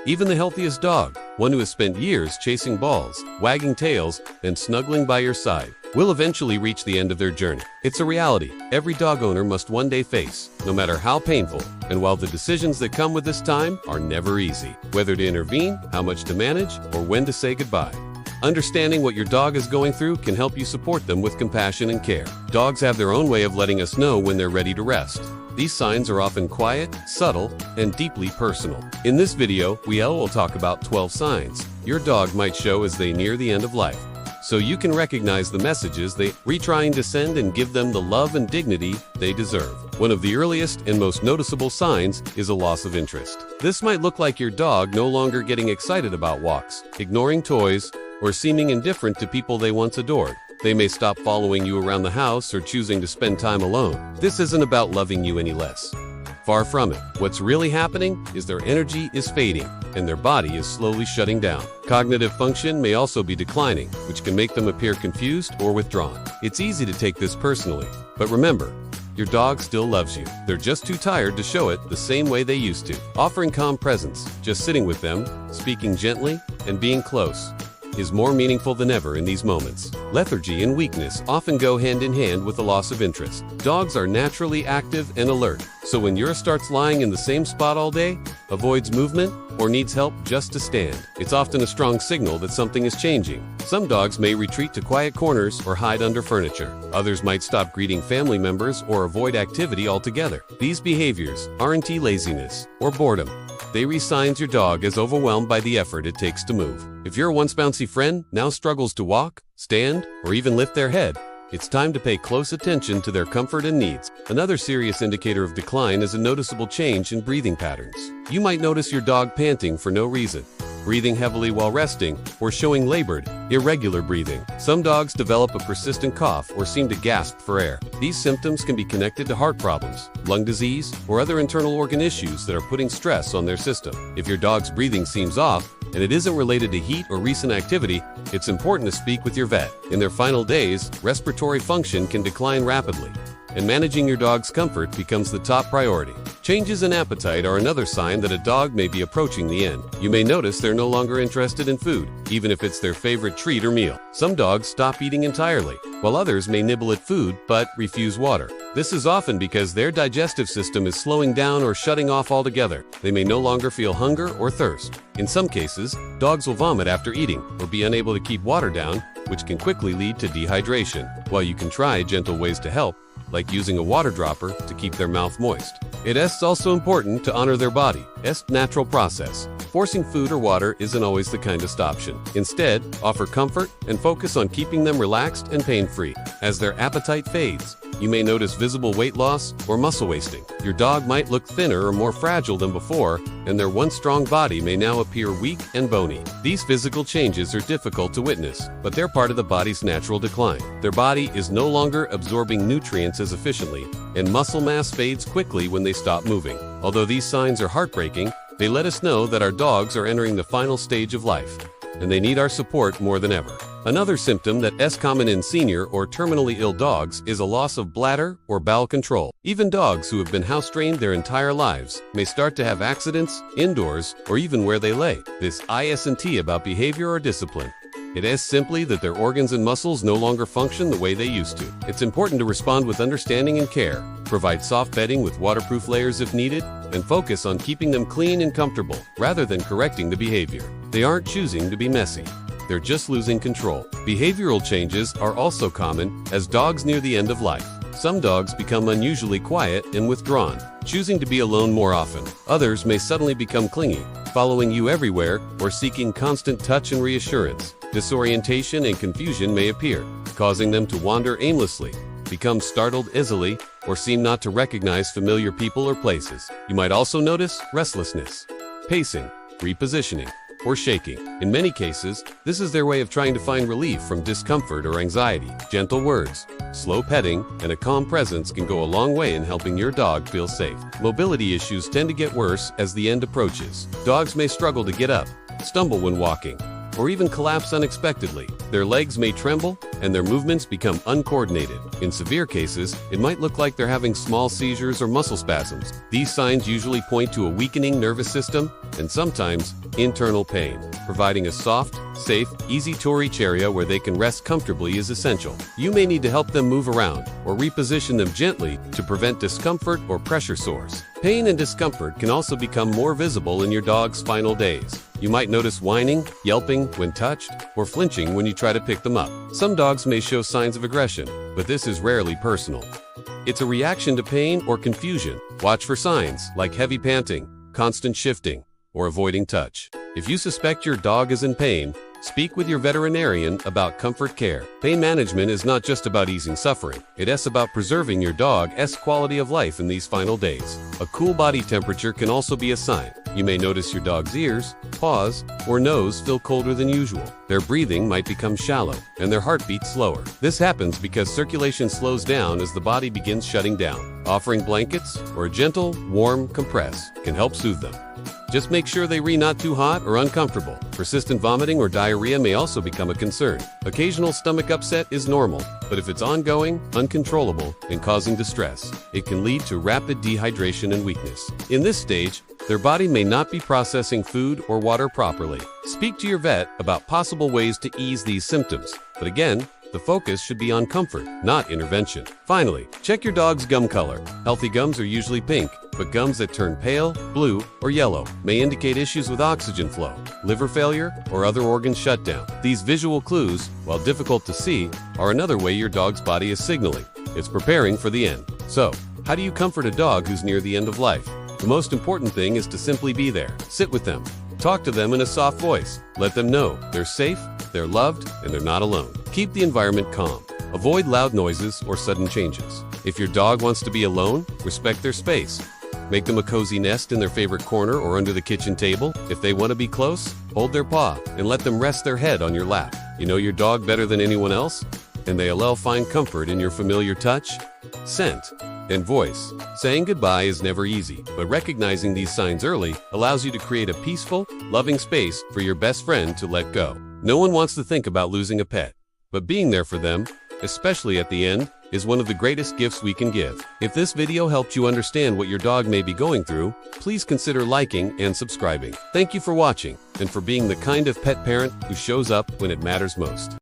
Even the healthiest dog, one who has spent years chasing balls, wagging tails, and snuggling by your side, will eventually reach the end of their journey. It's a reality every dog owner must one day face, no matter how painful. And while the decisions that come with this time are never easy, whether to intervene, how much to manage, or when to say goodbye, understanding what your dog is going through can help you support them with compassion and care. Dogs have their own way of letting us know when they're ready to rest. These signs are often quiet, subtle, and deeply personal. In this video, we will talk about 12 signs your dog might show as they near the end of life, so you can recognize the messages they are trying to send and give them the love and dignity they deserve. One of the earliest and most noticeable signs is a loss of interest. This might look like your dog no longer getting excited about walks, ignoring toys, or seeming indifferent to people they once adored. They may stop following you around the house or choosing to spend time alone. This isn't about loving you any less. Far from it. What's really happening is their energy is fading, and their body is slowly shutting down. Cognitive function may also be declining, which can make them appear confused or withdrawn. It's easy to take this personally, but remember, your dog still loves you. They're just too tired to show it the same way they used to. Offering calm presence, just sitting with them, speaking gently, and being close is more meaningful than ever in these moments. Lethargy and weakness often go hand in hand with a loss of interest. Dogs are naturally active and alert, so when yours starts lying in the same spot all day, avoids movement, or needs help just to stand, it's often a strong signal that something is changing. Some dogs may retreat to quiet corners or hide under furniture. Others might stop greeting family members or avoid activity altogether. These behaviors aren't laziness or boredom. They read signs your dog is overwhelmed by the effort it takes to move. If your once bouncy friend now struggles to walk, stand, or even lift their head, it's time to pay close attention to their comfort and needs. Another serious indicator of decline is a noticeable change in breathing patterns. You might notice your dog panting for no reason, breathing heavily while resting, or showing labored, irregular breathing. Some dogs develop a persistent cough or seem to gasp for air. These symptoms can be connected to heart problems, lung disease, or other internal organ issues that are putting stress on their system. If your dog's breathing seems off, and it isn't related to heat or recent activity, it's important to speak with your vet. In their final days, respiratory function can decline rapidly, and managing your dog's comfort becomes the top priority. Changes in appetite are another sign that a dog may be approaching the end. You may notice they're no longer interested in food, even if it's their favorite treat or meal. Some dogs stop eating entirely, while others may nibble at food but refuse water. This is often because their digestive system is slowing down or shutting off altogether. They may no longer feel hunger or thirst. In some cases, dogs will vomit after eating or be unable to keep water down, which can quickly lead to dehydration. While you can try gentle ways to help, like using a water dropper to keep their mouth moist, it is also important to honor their body's natural process. Forcing food or water isn't always the kindest option. Instead, offer comfort and focus on keeping them relaxed and pain-free. As their appetite fades, you may notice visible weight loss or muscle wasting. Your dog might look thinner or more fragile than before, and their once strong body may now appear weak and bony. These physical changes are difficult to witness, but they're part of the body's natural decline. Their body is no longer absorbing nutrients as efficiently, and muscle mass fades quickly when they stop moving. Although these signs are heartbreaking, they let us know that our dogs are entering the final stage of life, and they need our support more than ever. Another symptom that is common in senior or terminally ill dogs is a loss of bladder or bowel control. Even dogs who have been house-trained their entire lives may start to have accidents indoors or even where they lay. This isn't about behavior or discipline. It is simply that their organs and muscles no longer function the way they used to. It's important to respond with understanding and care, provide soft bedding with waterproof layers if needed, and focus on keeping them clean and comfortable rather than correcting the behavior. They aren't choosing to be messy. They're just losing control. Behavioral changes are also common as dogs near the end of life. Some dogs become unusually quiet and withdrawn, choosing to be alone more often. Others may suddenly become clingy, following you everywhere or seeking constant touch and reassurance. Disorientation and confusion may appear, causing them to wander aimlessly, become startled easily, or seem not to recognize familiar people or places. You might also notice restlessness, pacing, repositioning, or shaking. In many cases, this is their way of trying to find relief from discomfort or anxiety. Gentle words, slow petting, and a calm presence can go a long way in helping your dog feel safe. Mobility issues tend to get worse as the end approaches. Dogs may struggle to get up, stumble when walking, or even collapse unexpectedly. Their legs may tremble, and their movements become uncoordinated. In severe cases, it might look like they're having small seizures or muscle spasms. These signs usually point to a weakening nervous system and sometimes internal pain. Providing a soft, safe, easy-to-reach area where they can rest comfortably is essential. You may need to help them move around or reposition them gently to prevent discomfort or pressure sores. Pain and discomfort can also become more visible in your dog's final days. You might notice whining, yelping when touched, or flinching when you try to pick them up. Some dogs may show signs of aggression, but this is rarely personal. It's a reaction to pain or confusion. Watch for signs like heavy panting, constant shifting, or avoiding touch. If you suspect your dog is in pain, speak with your veterinarian about comfort care. Pain management is not just about easing suffering. It's about preserving your dog's quality of life in these final days. A cool body temperature can also be a sign. You may notice your dog's ears, paws, or nose feel colder than usual. Their breathing might become shallow, and their heartbeat slower. This happens because circulation slows down as the body begins shutting down. Offering blankets or a gentle, warm compress can help soothe them. Just make sure they not too hot or uncomfortable. Persistent vomiting or diarrhea may also become a concern. Occasional stomach upset is normal, but if it's ongoing, uncontrollable, and causing distress, it can lead to rapid dehydration and weakness. In this stage, their body may not be processing food or water properly. Speak to your vet about possible ways to ease these symptoms. But again, the focus should be on comfort, not intervention. Finally, check your dog's gum color. Healthy gums are usually pink, but gums that turn pale, blue, or yellow may indicate issues with oxygen flow, liver failure, or other organ shutdown. These visual clues, while difficult to see, are another way your dog's body is signaling it's preparing for the end. So, how do you comfort a dog who's near the end of life? The most important thing is to simply be there. Sit with them. Talk to them in a soft voice. Let them know they're safe, they're loved, and they're not alone. Keep the environment calm. Avoid loud noises or sudden changes. If your dog wants to be alone, respect their space. Make them a cozy nest in their favorite corner or under the kitchen table. If they want to be close, hold their paw and let them rest their head on your lap. You know your dog better than anyone else, and they'll find comfort in your familiar touch, scent, and voice. Saying goodbye is never easy, but recognizing these signs early allows you to create a peaceful, loving space for your best friend to let go. No one wants to think about losing a pet, but being there for them, especially at the end, is one of the greatest gifts we can give. If this video helped you understand what your dog may be going through, please consider liking and subscribing. Thank you for watching and for being the kind of pet parent who shows up when it matters most.